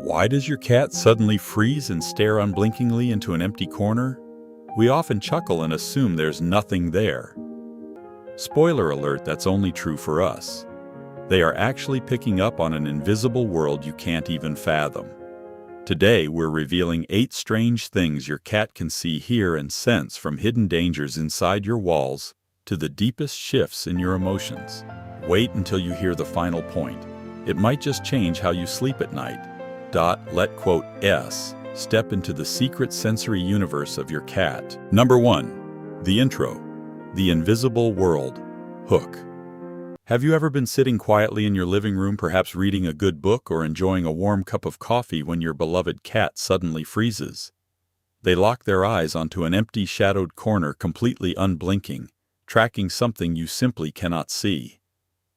Why does your cat suddenly freeze and stare unblinkingly into an empty corner? We often chuckle and assume there's nothing there. Spoiler alert, that's only true for us. They are actually picking up on an invisible world you can't even fathom. Today, we're revealing 8 strange things your cat can see, hear, and sense, from hidden dangers inside your walls to the deepest shifts in your emotions. Wait until you hear the final point. It might just change how you sleep at night. Let step into the secret sensory universe of your cat. Number 1. The intro. The invisible world. Hook. Have you ever been sitting quietly in your living room, perhaps reading a good book or enjoying a warm cup of coffee, when your beloved cat suddenly freezes? They lock their eyes onto an empty, shadowed corner, completely unblinking, tracking something you simply cannot see.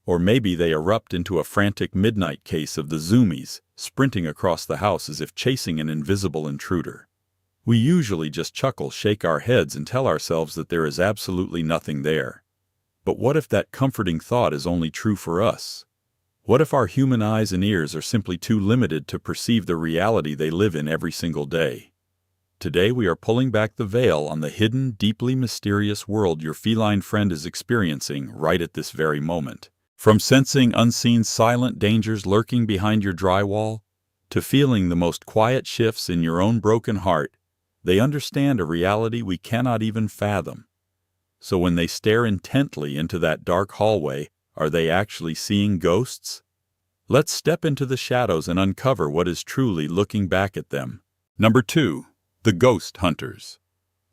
Or maybe they erupt into a frantic midnight case of the zoomies, sprinting across the house as if chasing an invisible intruder. We usually just chuckle, shake our heads, and tell ourselves that there is absolutely nothing there. But what if that comforting thought is only true for us? What if our human eyes and ears are simply too limited to perceive the reality they live in every single day? Today we are pulling back the veil on the hidden, deeply mysterious world your feline friend is experiencing right at this very moment. From sensing unseen silent dangers lurking behind your drywall, to feeling the most quiet shifts in your own broken heart, they understand a reality we cannot even fathom. So when they stare intently into that dark hallway, are they actually seeing ghosts? Let's step into the shadows and uncover what is truly looking back at them. Number 2. The Ghost Hunters.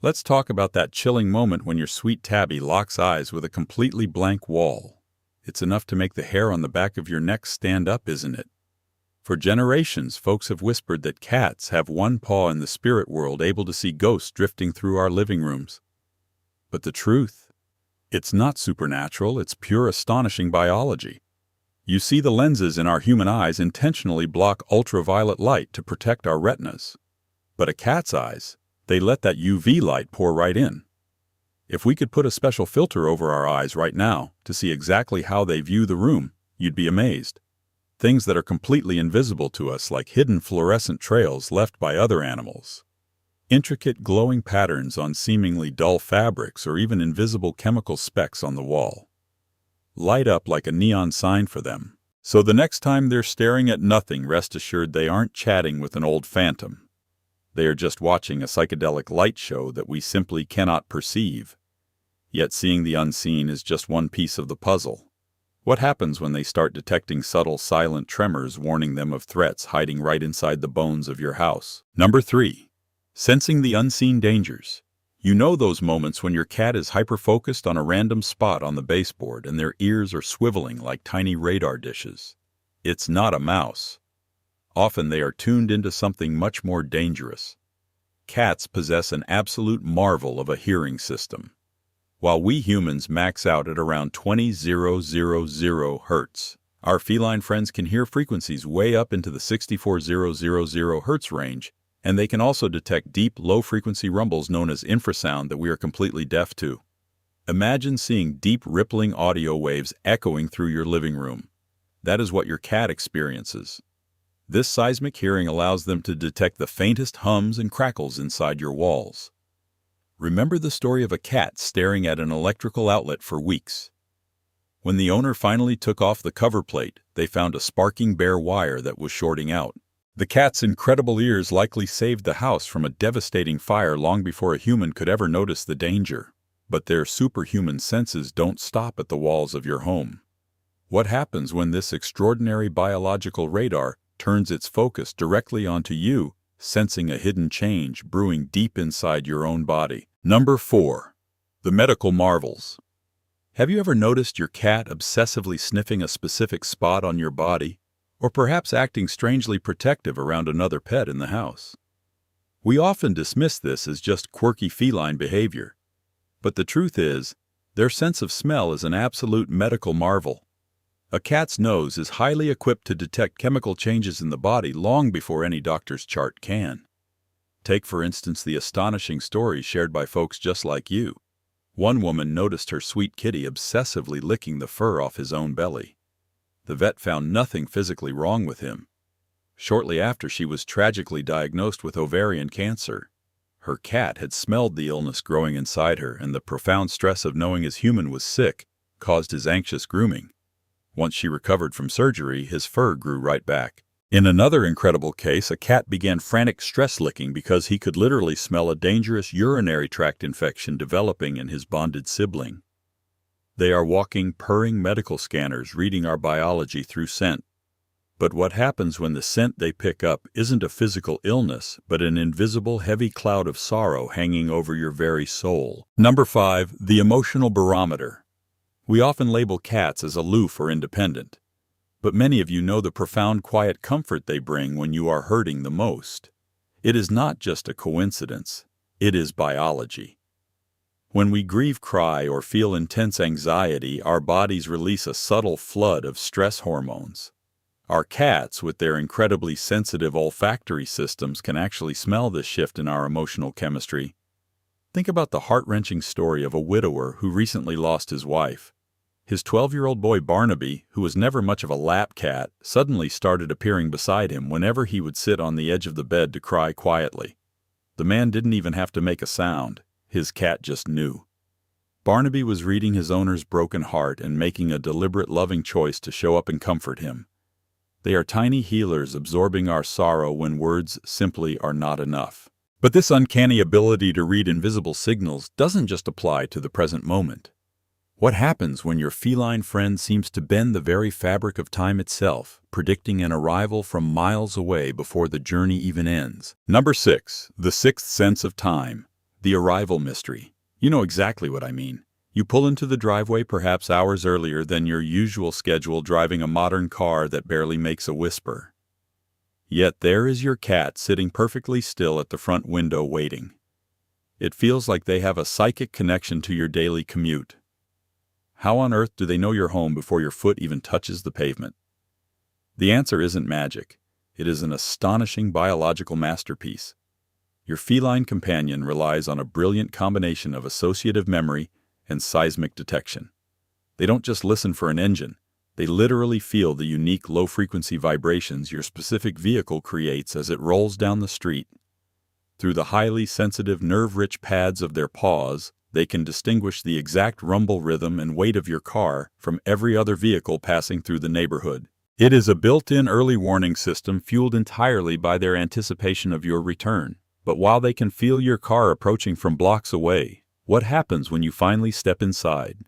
Let's talk about that chilling moment when your sweet tabby locks eyes with a completely blank wall. It's enough to make the hair on the back of your neck stand up, isn't it? For generations, folks have whispered that cats have one paw in the spirit world, able to see ghosts drifting through our living rooms. But the truth? It's not supernatural, it's pure astonishing biology. You see, the lenses in our human eyes intentionally block ultraviolet light to protect our retinas. But a cat's eyes, they let that UV light pour right in. If we could put a special filter over our eyes right now to see exactly how they view the room, you'd be amazed. Things that are completely invisible to us, like hidden fluorescent trails left by other animals, intricate glowing patterns on seemingly dull fabrics, or even invisible chemical specks on the wall, light up like a neon sign for them. So the next time they're staring at nothing, rest assured they aren't chatting with an old phantom. They are just watching a psychedelic light show that we simply cannot perceive. Yet seeing the unseen is just one piece of the puzzle. What happens when they start detecting subtle, silent tremors, warning them of threats hiding right inside the bones of your house? Number 3. Sensing the unseen dangers. You know those moments when your cat is hyper-focused on a random spot on the baseboard and their ears are swiveling like tiny radar dishes. It's not a mouse. Often they are tuned into something much more dangerous. Cats possess an absolute marvel of a hearing system. While we humans max out at around 20,000 hertz, our feline friends can hear frequencies way up into the 64,000 hertz range, and they can also detect deep, low-frequency rumbles known as infrasound that we are completely deaf to. Imagine seeing deep, rippling audio waves echoing through your living room. That is what your cat experiences. This seismic hearing allows them to detect the faintest hums and crackles inside your walls. Remember the story of a cat staring at an electrical outlet for weeks. When the owner finally took off the cover plate, they found a sparking bare wire that was shorting out. The cat's incredible ears likely saved the house from a devastating fire long before a human could ever notice the danger. But their superhuman senses don't stop at the walls of your home. What happens when this extraordinary biological radar turns its focus directly onto you, sensing a hidden change brewing deep inside your own body? Number 4. The medical marvels. Have you ever noticed your cat obsessively sniffing a specific spot on your body, or perhaps acting strangely protective around another pet in the house? We often dismiss this as just quirky feline behavior, but the truth is, their sense of smell is an absolute medical marvel. A cat's nose is highly equipped to detect chemical changes in the body long before any doctor's chart can. Take, for instance, the astonishing stories shared by folks just like you. One woman noticed her sweet kitty obsessively licking the fur off his own belly. The vet found nothing physically wrong with him. Shortly after, she was tragically diagnosed with ovarian cancer. Her cat had smelled the illness growing inside her, and the profound stress of knowing his human was sick caused his anxious grooming. Once she recovered from surgery, his fur grew right back. In another incredible case, a cat began frantic stress licking because he could literally smell a dangerous urinary tract infection developing in his bonded sibling. They are walking, purring medical scanners reading our biology through scent. But what happens when the scent they pick up isn't a physical illness, but an invisible heavy cloud of sorrow hanging over your very soul? Number 5. The emotional barometer. We often label cats as aloof or independent, but many of you know the profound quiet comfort they bring when you are hurting the most. It is not just a coincidence, it is biology. When we grieve, cry, or feel intense anxiety, our bodies release a subtle flood of stress hormones. Our cats, with their incredibly sensitive olfactory systems, can actually smell this shift in our emotional chemistry. Think about the heart-wrenching story of a widower who recently lost his wife. His 12-year-old boy Barnaby, who was never much of a lap cat, suddenly started appearing beside him whenever he would sit on the edge of the bed to cry quietly. The man didn't even have to make a sound. His cat just knew. Barnaby was reading his owner's broken heart and making a deliberate, loving choice to show up and comfort him. They are tiny healers absorbing our sorrow when words simply are not enough. But this uncanny ability to read invisible signals doesn't just apply to the present moment. What happens when your feline friend seems to bend the very fabric of time itself, predicting an arrival from miles away before the journey even ends? Number 6. The sixth sense of time. The arrival mystery. You know exactly what I mean. You pull into the driveway perhaps hours earlier than your usual schedule, driving a modern car that barely makes a whisper. Yet there is your cat sitting perfectly still at the front window waiting. It feels like they have a psychic connection to your daily commute. How on earth do they know you're home before your foot even touches the pavement? The answer isn't magic. It is an astonishing biological masterpiece. Your feline companion relies on a brilliant combination of associative memory and seismic detection. They don't just listen for an engine. They literally feel the unique low-frequency vibrations your specific vehicle creates as it rolls down the street. Through the highly sensitive, nerve-rich pads of their paws, they can distinguish the exact rumble rhythm and weight of your car from every other vehicle passing through the neighborhood. It is a built-in early warning system fueled entirely by their anticipation of your return. But while they can feel your car approaching from blocks away, what happens when you finally step inside?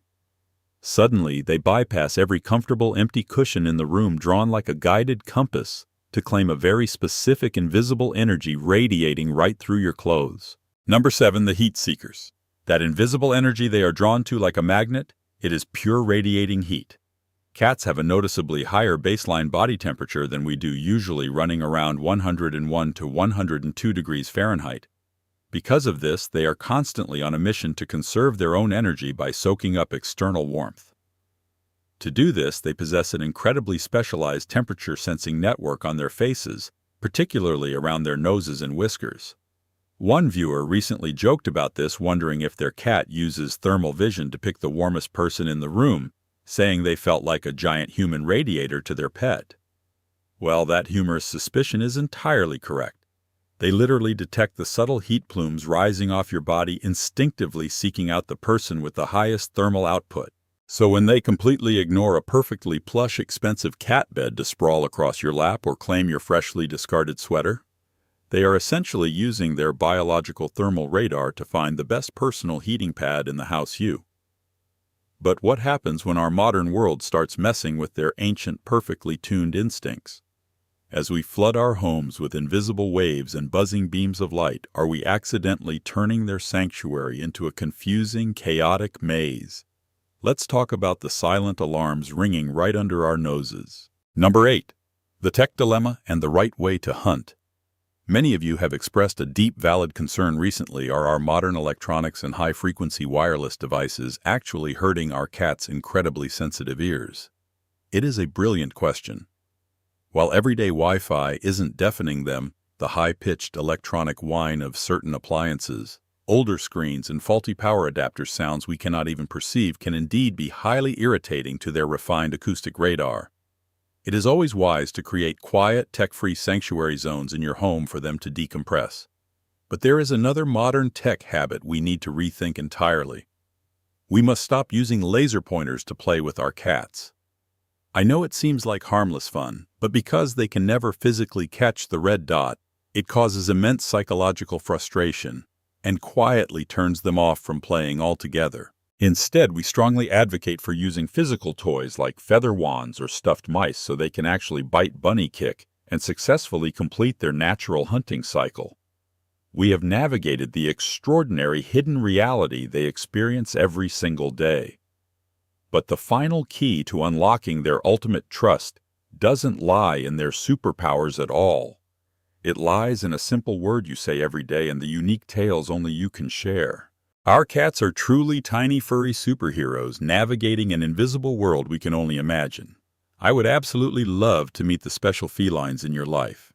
Suddenly, they bypass every comfortable empty cushion in the room, drawn like a guided compass to claim a very specific invisible energy radiating right through your clothes. Number 7. The heat seekers. That invisible energy they are drawn to like a magnet, it is pure radiating heat. Cats have a noticeably higher baseline body temperature than we do, usually running around 101 to 102 degrees Fahrenheit. Because of this, they are constantly on a mission to conserve their own energy by soaking up external warmth. To do this, they possess an incredibly specialized temperature-sensing network on their faces, particularly around their noses and whiskers. One viewer recently joked about this, wondering if their cat uses thermal vision to pick the warmest person in the room, saying they felt like a giant human radiator to their pet. Well, that humorous suspicion is entirely correct. They literally detect the subtle heat plumes rising off your body, instinctively seeking out the person with the highest thermal output. So when they completely ignore a perfectly plush, expensive cat bed to sprawl across your lap or claim your freshly discarded sweater, they are essentially using their biological thermal radar to find the best personal heating pad in the house you. But what happens when our modern world starts messing with their ancient, perfectly tuned instincts? As we flood our homes with invisible waves and buzzing beams of light, are we accidentally turning their sanctuary into a confusing, chaotic maze? Let's talk about the silent alarms ringing right under our noses. Number 8. The tech dilemma and the right way to hunt. Many of you have expressed a deep, valid concern recently: are our modern electronics and high-frequency wireless devices actually hurting our cats' incredibly sensitive ears? It is a brilliant question. While everyday Wi-Fi isn't deafening them, the high-pitched electronic whine of certain appliances, older screens, and faulty power adapter sounds we cannot even perceive can indeed be highly irritating to their refined acoustic radar. It is always wise to create quiet, tech-free sanctuary zones in your home for them to decompress. But there is another modern tech habit we need to rethink entirely. We must stop using laser pointers to play with our cats. I know it seems like harmless fun, but because they can never physically catch the red dot, it causes immense psychological frustration and quietly turns them off from playing altogether. Instead, we strongly advocate for using physical toys like feather wands or stuffed mice so they can actually bite bunny kick and successfully complete their natural hunting cycle. We have navigated the extraordinary hidden reality they experience every single day. But the final key to unlocking their ultimate trust doesn't lie in their superpowers at all. It lies in a simple word you say every day and the unique tales only you can share. Our cats are truly tiny furry superheroes navigating an invisible world we can only imagine. I would absolutely love to meet the special felines in your life.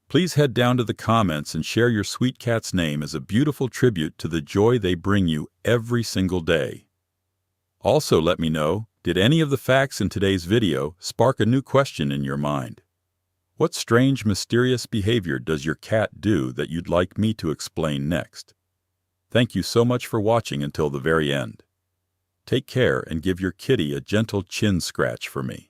Please head down to the comments and share your sweet cat's name as a beautiful tribute to the joy they bring you every single day. Also, let me know, did any of the facts in today's video spark a new question in your mind? What strange, mysterious behavior does your cat do that you'd like me to explain next? Thank you so much for watching until the very end. Take care and give your kitty a gentle chin scratch for me.